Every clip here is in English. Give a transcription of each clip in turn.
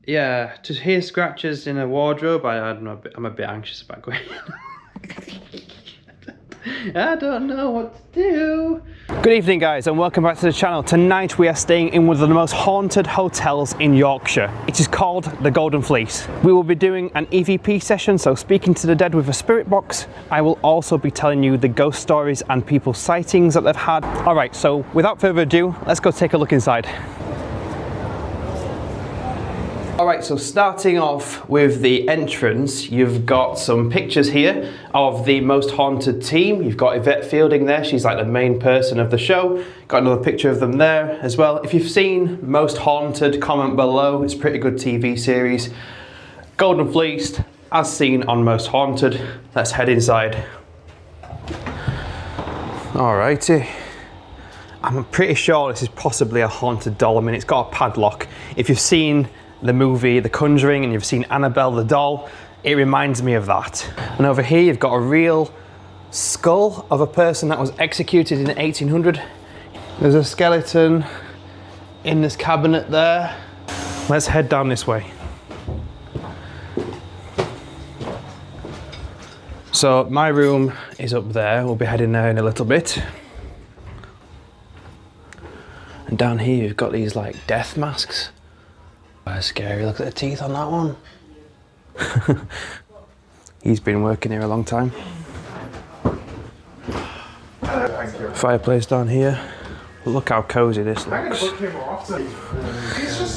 Yeah, to hear scratches in a wardrobe, I don't know, I'm a bit anxious about going. I don't know what to do. Good evening guys and welcome back to the channel. Tonight we are staying in one of the most haunted hotels in Yorkshire. It is called the Golden Fleece. We will be doing an EVP session, so speaking to the dead with a spirit box. I will also be telling you the ghost stories and people's sightings that they've had. Alright, so without further ado, let's go take a look inside. Alright, so starting off with the entrance, you've got some pictures here of the Most Haunted team. You've got Yvette Fielding there, she's like the main person of the show. Got another picture of them there as well. If you've seen Most Haunted, comment below, it's a pretty good TV series. Golden Fleece, as seen on Most Haunted. Let's head inside. Alrighty. I'm pretty sure this is possibly a haunted doll. I mean, it's got a padlock. If you've seen the movie The Conjuring and you've seen Annabelle the doll, it reminds me of that. And over here you've got a real skull of a person that was executed in 1800. There's a skeleton in this cabinet there. Let's head down this way. So my room is up there, we'll be heading there in a little bit. And down here you've got these like death masks. Scary, look at the teeth on that one. He's been working here a long time. Fireplace down here. Look how cozy this looks.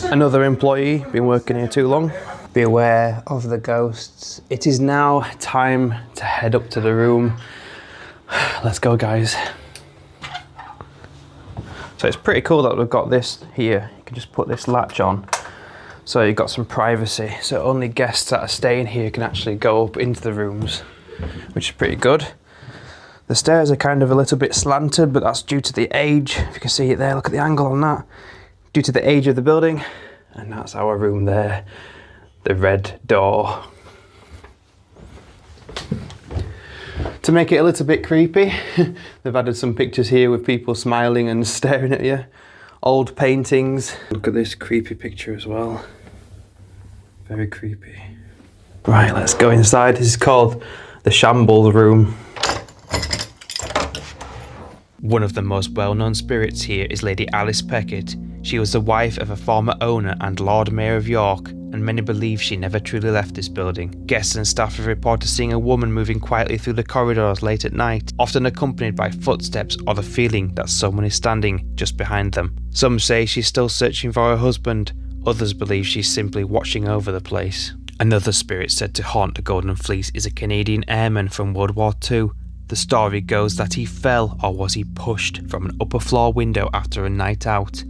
Another employee, been working here too long. Beware of the ghosts. It is now time to head up to the room. Let's go guys. So it's pretty cool that we've got this here. You can just put this latch on. So you've got some privacy, so only guests that are staying here can actually go up into the rooms, which is pretty good. The stairs are kind of a little bit slanted, but that's due to the age. If you can see it there, look at the angle on that. Due to the age of the building, and that's our room there, the red door. To make it a little bit creepy, they've added some pictures here with people smiling and staring at you. Old paintings. Look at this creepy picture as well. Very creepy. Right, let's go inside. This is called the Shambles Room. One of the most well-known spirits here is Lady Alice Peckett. She was the wife of a former owner and Lord Mayor of York, and many believe she never truly left this building. Guests and staff have reported seeing a woman moving quietly through the corridors late at night, often accompanied by footsteps or the feeling that someone is standing just behind them. Some say she's still searching for her husband, others believe she's simply watching over the place. Another spirit said to haunt the Golden Fleece is a Canadian airman from World War II. The story goes that he fell or was he pushed from an upper floor window after a night out.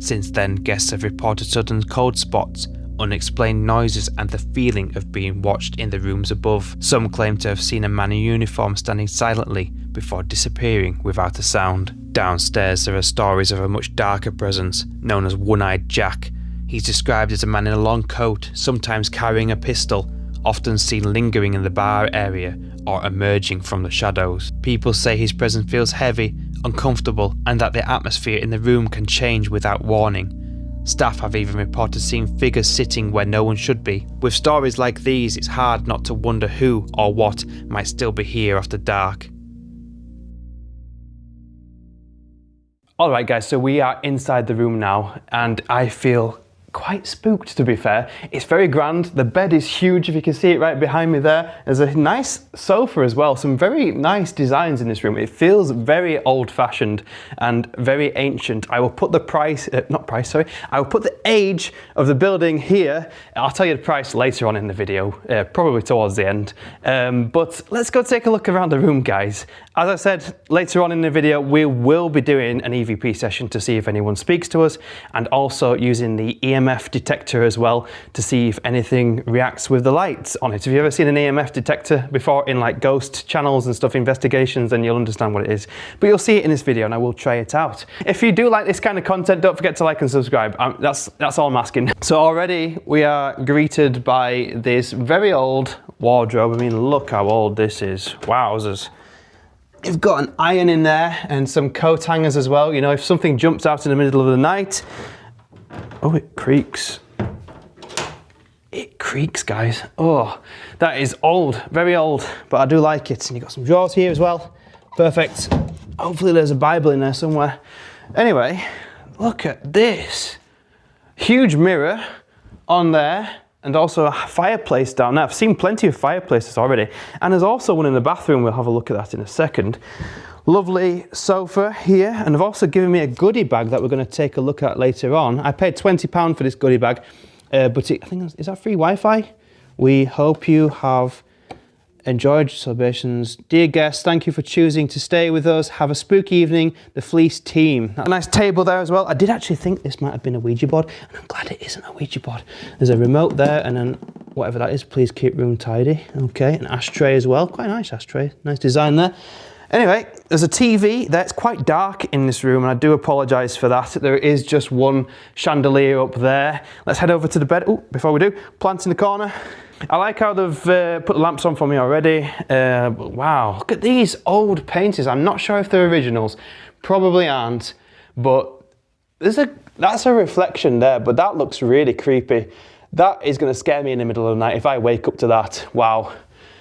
Since then, guests have reported sudden cold spots, unexplained noises and the feeling of being watched in the rooms above. Some claim to have seen a man in uniform standing silently before disappearing without a sound. Downstairs there are stories of a much darker presence known as One-Eyed Jack. He's described as a man in a long coat, sometimes carrying a pistol, often seen lingering in the bar area or emerging from the shadows. People say his presence feels heavy, uncomfortable, and that the atmosphere in the room can change without warning. Staff have even reported seeing figures sitting where no one should be. With stories like these, it's hard not to wonder who or what might still be here after dark. Alright guys, so we are inside the room now, and I feel quite spooked, to be fair. It's very grand. The bed is huge, if you can see it right behind me there. There's a nice sofa as well. Some very nice designs in this room. It feels very old-fashioned and very ancient. I will put the I will put the age of the building here. I'll tell you the price later on in the video, probably towards the end. But let's go take a look around the room, guys. As I said, later on in the video, we will be doing an EVP session to see if anyone speaks to us, and also using the EMF detector as well to see if anything reacts with the lights on it. Have you ever seen an EMF detector before in like ghost channels and stuff, investigations, then you'll understand what it is. But you'll see it in this video and I will try it out. If you do like this kind of content, don't forget to like and subscribe. That's all I'm asking. So already we are greeted by this very old wardrobe. I mean, look how old this is. Wowzers. You've got an iron in there and some coat hangers as well. You know, if something jumps out in the middle of the night, Oh, it creaks. It creaks, guys. Oh, that is old, very old, but I do like it. And you've got some drawers here as well. Perfect. Hopefully there's a Bible in there somewhere. Anyway, look at this. Huge mirror on there, and also a fireplace down there. I've seen plenty of fireplaces already. And there's also one in the bathroom. We'll have a look at that in a second. Lovely sofa here, and they've also given me a goodie bag that we're going to take a look at later on. I paid £20 for this goodie bag. But I think, is that free Wi-Fi? We hope you have enjoyed your celebrations. Dear guests, thank you for choosing to stay with us. Have a spooky evening, the Fleece team. A nice table there as well. I did actually think this might have been a Ouija board, and I'm glad it isn't a Ouija board. There's a remote there, and then whatever that is, please keep room tidy. Okay, an ashtray as well. Quite a nice ashtray. Nice design there. Anyway, there's a TV that's quite dark in this room, and I do apologise for that. There is just one chandelier up there. Let's head over to the bed. Oh, before we do, plant in the corner. I like how they've put the lamps on for me already. Wow, look at these old paintings. I'm not sure if they're originals. Probably aren't, but that's a reflection there, but that looks really creepy. That is going to scare me in the middle of the night if I wake up to that. Wow.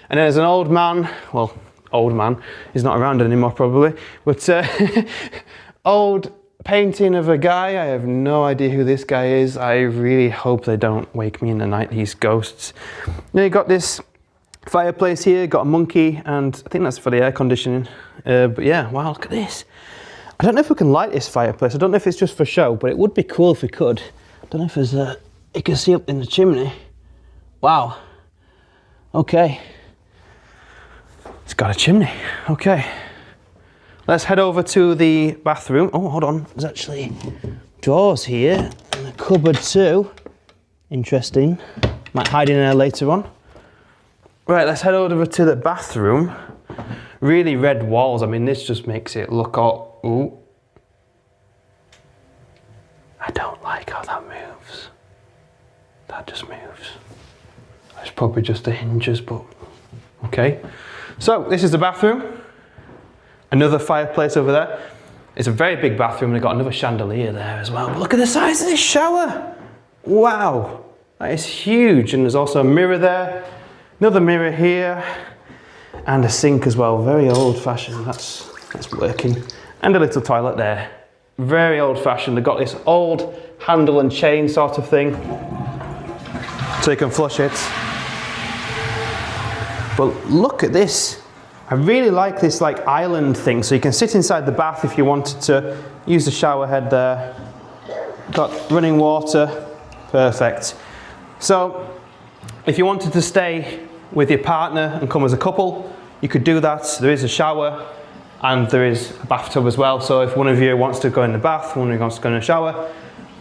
And then there's an old man, well, old man, he's not around anymore probably, but old painting of a guy. I have no idea who this guy is. I really hope they don't wake me in the night, these ghosts. Then you got this fireplace here, got a monkey, and I think that's for the air conditioning. But yeah, wow, look at this. I don't know if we can light this fireplace. I don't know if it's just for show, but it would be cool if we could. I don't know if there's you can see up in the chimney. Wow. Okay. It's got a chimney. Okay. Let's head over to the bathroom. Oh, hold on. There's actually drawers here and a cupboard too. Interesting. Might hide in there later on. Right, let's head over to the bathroom. Really red walls. I mean, this just makes it look all... Ooh. I don't like how that moves. That just moves. It's probably just the hinges, but... Okay. So, this is the bathroom. Another fireplace over there. It's a very big bathroom, and they've got another chandelier there as well. But look at the size of this shower. Wow. That is huge. And there's also a mirror there. Another mirror here. And a sink as well. Very old fashioned. That's working. And a little toilet there. Very old fashioned. They've got this old handle and chain sort of thing, so you can flush it. But look at this. I really like this like island thing, so you can sit inside the bath if you wanted to. Use the shower head there. Got running water. Perfect. So if you wanted to stay with your partner and come as a couple, you could do that. There is a shower and there is a bathtub as well. So if one of you wants to go in the bath, one of you wants to go in the shower,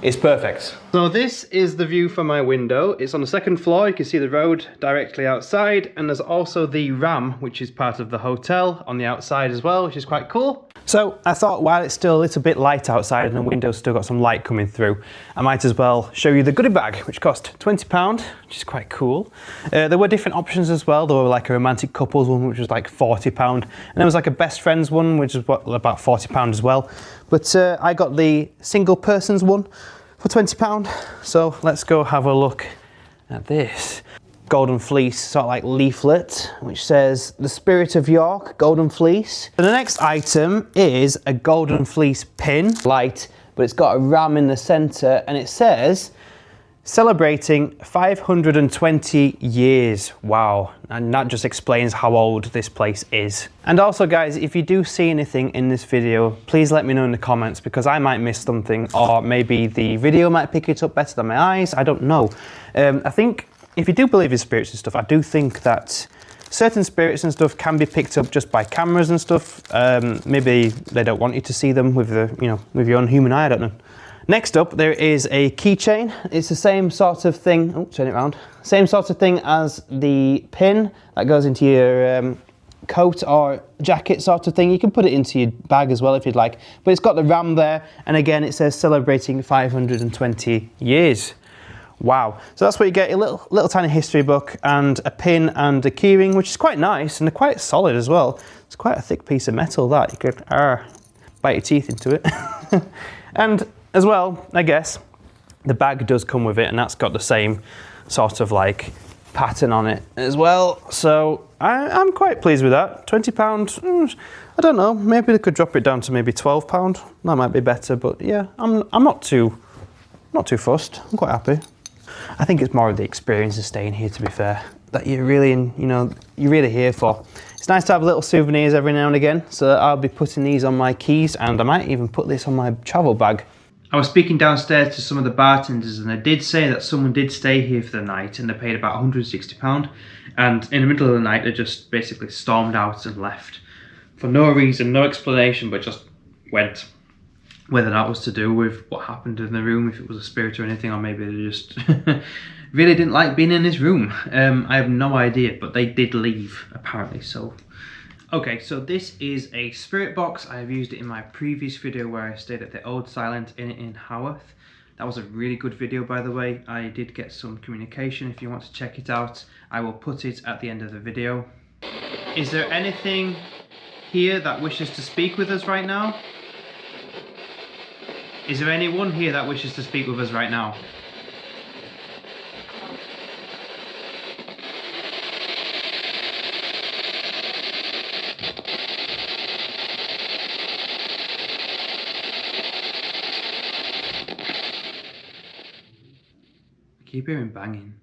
it's perfect. So this is the view from my window. It's on the second floor. You can see the road directly outside, and there's also the Ram, which is part of the hotel, on the outside as well, which is quite cool. So I thought while it's still a little bit light outside and the window's still got some light coming through, I might as well show you the goodie bag, which cost £20, which is quite cool. There were different options as well. There were like a romantic couples one, which was like £40, and there was like a best friends one, which is about £40 as well. But I got the single persons one for £20. So let's go have a look at this. Golden Fleece sort of like leaflet, which says the Spirit of York, Golden Fleece. And the next item is a Golden Fleece pin, light, but it's got a ram in the center, and it says celebrating 520 years. Wow. And that just explains how old this place is. And also guys, if you do see anything in this video, please let me know in the comments, because I might miss something, or maybe the video might pick it up better than my eyes. I don't know. I think if you do believe in spirits and stuff, I do think that certain spirits and stuff can be picked up just by cameras and stuff. Maybe they don't want you to see them with with your own human eye, I don't know. Next up, there is a keychain. It's the same sort of thing. Oh, turn it around. Same sort of thing as the pin that goes into your coat or jacket sort of thing. You can put it into your bag as well if you'd like. But it's got the ram there, and again, it says celebrating 520 years. Wow. So that's what you get, a little tiny history book and a pin and a keyring, which is quite nice, and they're quite solid as well. It's quite a thick piece of metal that you could bite your teeth into it. And as well, I guess, The bag does come with it, and that's got the same sort of like pattern on it as well. So I'm quite pleased with that. £20, I don't know, maybe they could drop it down to maybe £12. That might be better, but yeah, I'm not too fussed. I'm quite happy. I think it's more of the experience of staying here, to be fair, that you're really you're really here for. It's nice to have little souvenirs every now and again, so I'll be putting these on my keys, and I might even put this on my travel bag. I was speaking downstairs to some of the bartenders, and they did say that someone did stay here for the night and they paid about £160, and in the middle of the night they just basically stormed out and left for no reason, no explanation, but just went. Whether that was to do with what happened in the room, if it was a spirit or anything, or maybe they just really didn't like being in this room. I have no idea, but they did leave apparently. So okay, so this is a spirit box. I have used it in my previous video where I stayed at the Old Silent Inn in Haworth. That was a really good video, by the way. I did get some communication. If you want to check it out, I will put it at the end of the video. Is there anything here that wishes to speak with us right now? Is there anyone here that wishes to speak with us right now? I keep hearing banging,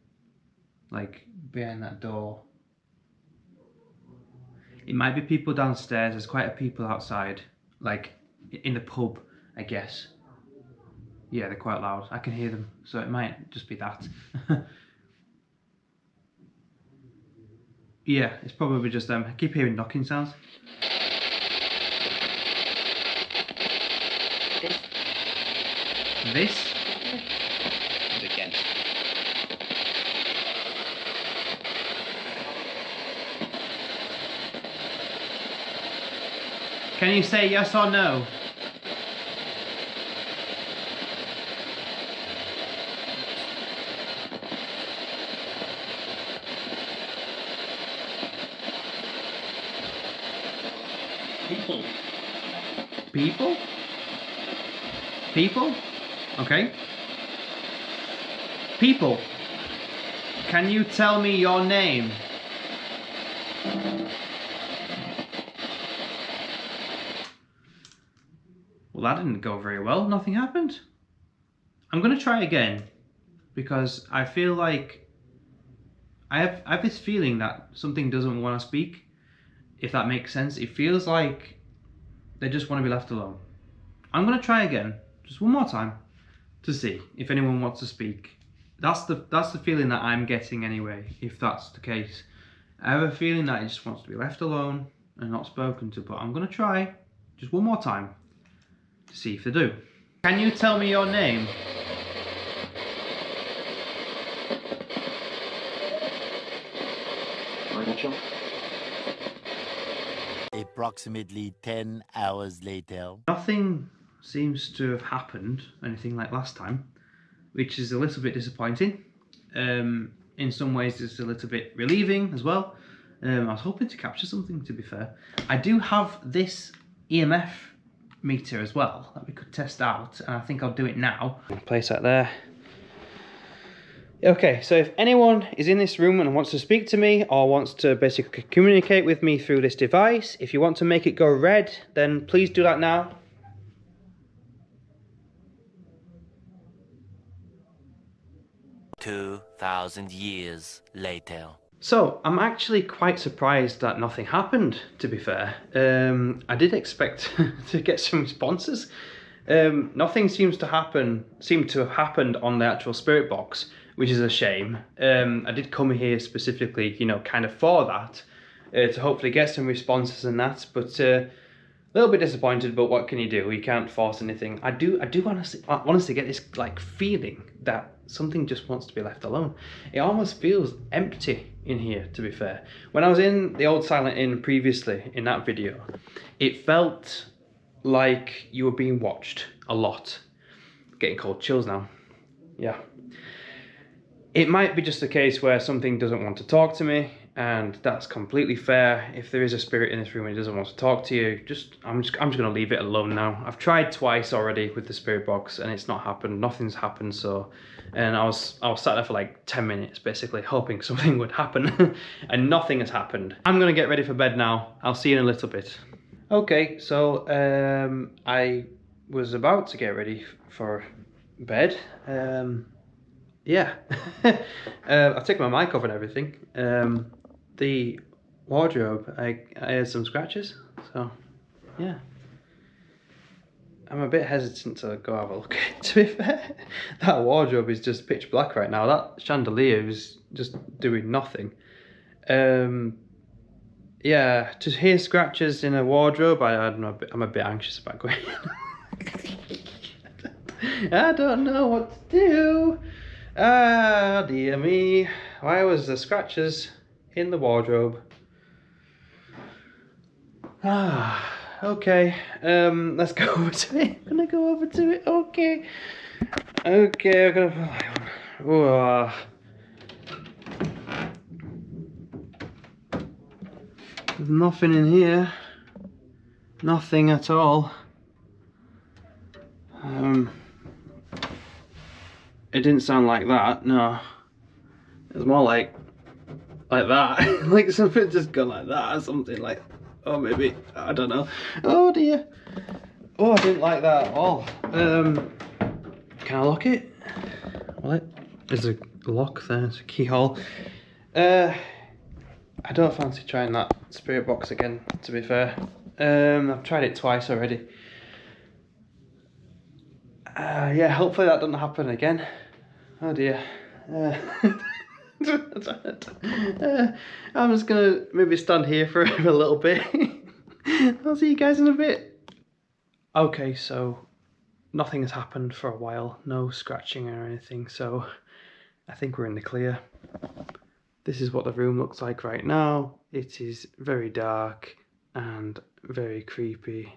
like behind that door. It might be people downstairs. There's quite a people outside, like in the pub, I guess. Yeah, they're quite loud. I can hear them, so it might just be that. Yeah, it's probably just them. I keep hearing knocking sounds. This? Again. Can you say yes or no? People. People? People? Okay. People, can you tell me your name? Well, that didn't go very well. Nothing happened. I'm going to try again because I feel like I have this feeling that something doesn't want to speak, if that makes sense. It feels like they just want to be left alone. I'm going to try again, just one more time, to see if anyone wants to speak. That's the feeling that I'm getting anyway, if that's the case. I have a feeling that it just wants to be left alone and not spoken to, but I'm going to try just one more time to see if they do. Can you tell me your name? Approximately 10 hours later. Nothing seems to have happened, anything like last time, which is a little bit disappointing. In some ways it's a little bit relieving as well. I was hoping to capture something, to be fair. I do have this EMF meter as well that we could test out, and I think I'll do it now. Place that there. Okay, so if anyone is in this room and wants to speak to me or wants to basically communicate with me through this device, if you want to make it go red, then please do that now. $2,000 years later. So, I'm actually quite surprised that nothing happened, to be fair. I did expect to get some responses. Nothing seems to have happened on the actual spirit box, which is a shame. I did come here specifically, kind of for that, to hopefully get some responses and that, but a little bit disappointed, but what can you do? You can't force anything. I do honestly get this like feeling that something just wants to be left alone. It almost feels empty in here, to be fair. When I was in the Old Silent Inn previously, in that video, it felt like you were being watched a lot. Getting cold chills now. Yeah. It might be just a case where something doesn't want to talk to me, and that's completely fair. If there is a spirit in this room and he doesn't want to talk to you, I'm just gonna leave it alone now. I've tried twice already with the spirit box and it's not happened. Nothing's happened. So, and I was sat there for like 10 minutes basically hoping something would happen, and nothing has happened. I'm gonna get ready for bed now. I'll see you in a little bit. Okay, so I was about to get ready for bed. Yeah, I've taken my mic off and everything. The wardrobe, I had some scratches, so yeah. I'm a bit hesitant to go have a look at it, to be fair. That wardrobe is just pitch black right now. That chandelier is just doing nothing. Yeah, to hear scratches in a wardrobe, I don't know, I'm a bit anxious about going. I don't know what to do. Ah, dear me. Why was the scratches in the wardrobe? Ah, okay. Let's go over to it. I'm gonna go over to it. Okay. Okay, I'm gonna put my one. There's nothing in here. Nothing at all. It didn't sound like that, no. It was more like that. Like something just gone like that or something, like, oh maybe, I don't know. Oh dear. Oh, I didn't like that at all. Can I lock it? Well, there's a lock there, there's a keyhole. I don't fancy trying that spirit box again, to be fair. I've tried it twice already. Yeah, hopefully that doesn't happen again. Oh dear. I'm just gonna maybe stand here for a little bit. I'll see you guys in a bit. Okay, so nothing has happened for a while. No scratching or anything, so I think we're in the clear. This is what the room looks like right now. It is very dark and very creepy.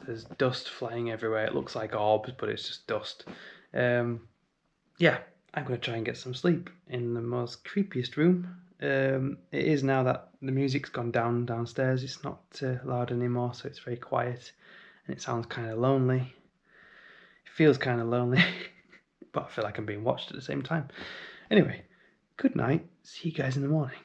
There's dust flying everywhere. It looks like orbs, but it's just dust. Yeah, I'm going to try and get some sleep in the most creepiest room. It is now that the music's gone downstairs. It's not loud anymore, so it's very quiet. And it sounds kind of lonely. It feels kind of lonely, but I feel like I'm being watched at the same time. Anyway, good night. See you guys in the morning.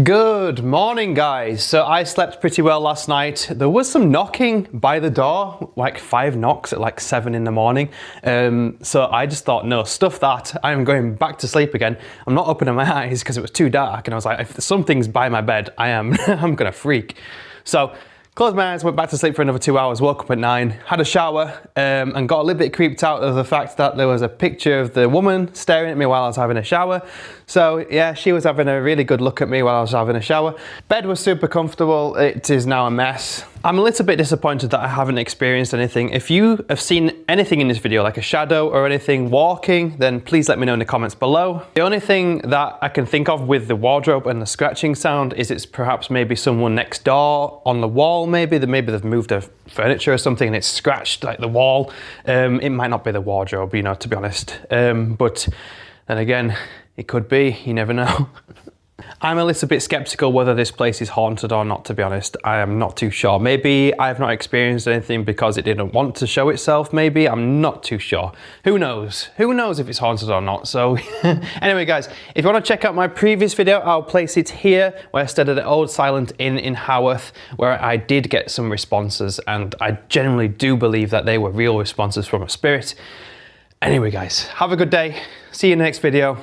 Good morning, guys. So I slept pretty well last night. There was some knocking by the door, like 5 knocks at like 7 in the morning. So I just thought, no, stuff that. I'm going back to sleep again. I'm not opening my eyes because it was too dark. And I was like, if something's by my bed, I'm gonna freak. So closed my eyes, went back to sleep for another 2 hours, woke up at 9, had a shower, and got a little bit creeped out of the fact that there was a picture of the woman staring at me while I was having a shower. So yeah, she was having a really good look at me while I was having a shower. Bed was super comfortable. It is now a mess. I'm a little bit disappointed that I haven't experienced anything. If you have seen anything in this video, like a shadow or anything walking, then please let me know in the comments below. The only thing that I can think of with the wardrobe and the scratching sound is it's perhaps maybe someone next door on the wall, maybe they've moved their furniture or something and it's scratched like the wall. It might not be the wardrobe, you know, to be honest. But then again, it could be, you never know. I'm a little bit skeptical whether this place is haunted or not, to be honest. I am not too sure. Maybe I've not experienced anything because it didn't want to show itself, maybe. I'm not too sure. Who knows? Who knows if it's haunted or not? So anyway, guys, if you want to check out my previous video, I'll place it here, where I stayed at the Old Silent Inn in Haworth, where I did get some responses, and I genuinely do believe that they were real responses from a spirit. Anyway, guys, have a good day. See you in the next video.